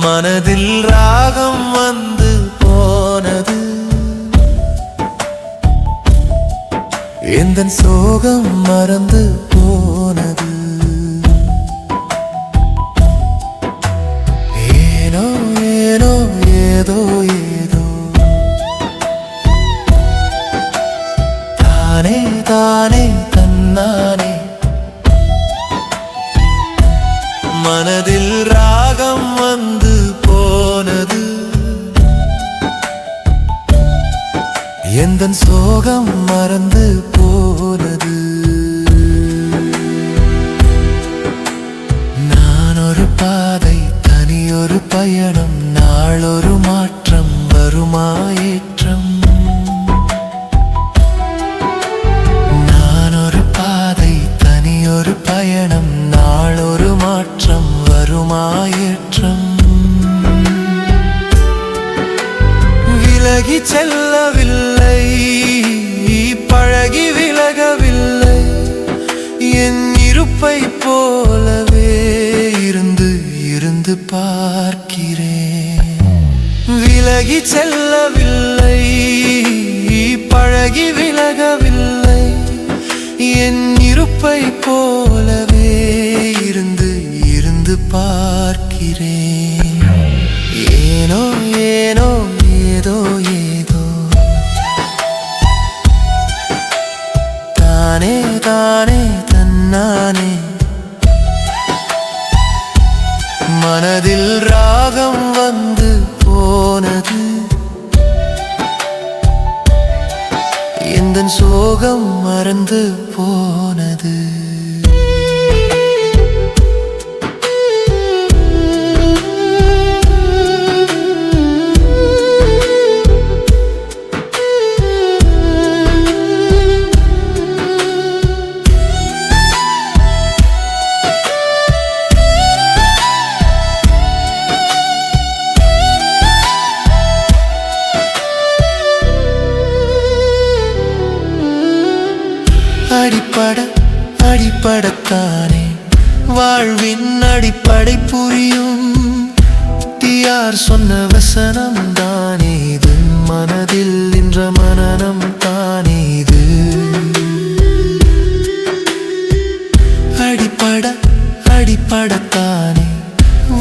மனதில் ராகம் வந்து போனது. எந்தன் சோகம் மறந்து போனது. ஏனோ ஏனோ ஏதோ ஏதோ தானே தானே தன்னானே மனதில் ராகம் வந்து போனது. எந்தன் சோகம் மறந்து போனது. நான் ஒரு பாதை, தனியொரு பயணம், நாளொரு மாற்றம், வருமாயேற்றம். நான் ஒரு பாதை, தனியொரு பயணம், நாளொரு மாற்றம், வருமாயேற்றம். விலகி செல்லவில்லை, பழகி விலகவில்லை. என் இருப்பை போலவே இருந்து இருந்து பார்க்கிறேன். விலகி செல்லவில்லை, பழகி விலகவில்லை. என் இருப்பை போலவே இருந்து இருந்து பார்க்கிறேன். ஏனோ ஏனோ ஏதோ ஏதோ தானே தானே தன்னானே மனதில் ராகம் வந்து போனது. எந்தன் சோகம் மறந்து போனது. அடிப்படத்தானே வாழ்வின் அடிப்படை புரியும். யார் சொன்ன வசனம் தானே இது, மனதில் நின்ற மனனம் தானே இது. அடிப்படத்தானே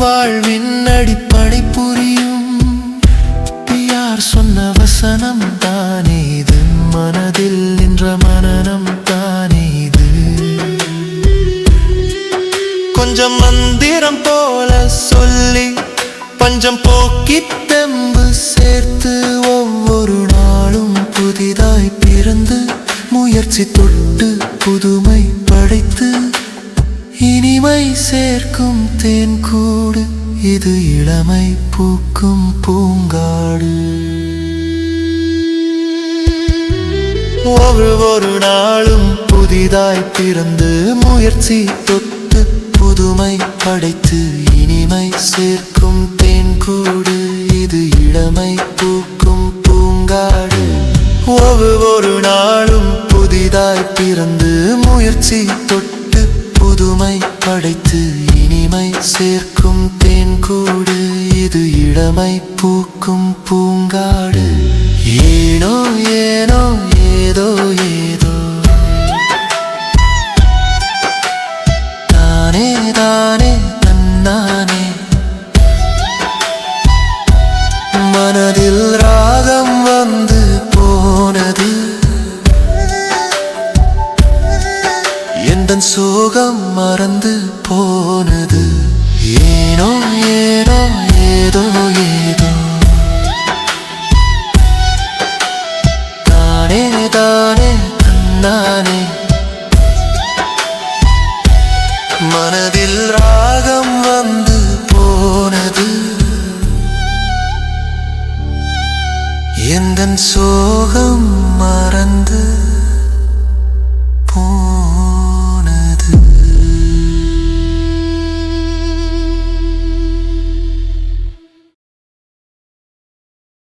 வாழ்வின் அடிப்படை புரியும். யார் சொன்ன வசனம் தானே இது, மனதில் நின்ற மனனம் தானே இது. கொஞ்சம் மந்திரம் போல சொல்லி பஞ்சம் போக்கி தெம்பு சேர்த்து ஒவ்வொரு நாளும் புதிதாய் பிறந்து முயற்சி தொட்டு புதுமை படைத்து இனிமை சேர்க்கும் தேன் கூடு. இது இளமை பூக்கும் பூங்காடு. ஒவ்வொரு நாளும் புதிதாய் பிறந்து முயற்சி தொட்டு புதுமை படைத்து இனிமை சேர்க்கும் தேன் கூடு. இது இளமை பூக்கும் பூங்காடு. ஒவ்வொரு நாளும் புதிதாய் பிறந்து முயற்சி தொட்டு புதுமை படைத்து இனிமை சேர்க்கும் தேன் கூடு. இது இளமை பூக்கும் பூங்காடு. ஏனோ ஏனோ ஏதோ ஏதோ தானே தானே தன்னானே மனதில் ராகம் வந்து போனது. எந்தன் சோகம் மறந்து போனது. ஏனோ ஏனோ ஏதோ ஏதோ தானே தானே தன்னானே மனதில் ராகம் வந்து போனது. எந்தன் சோகம் மறந்து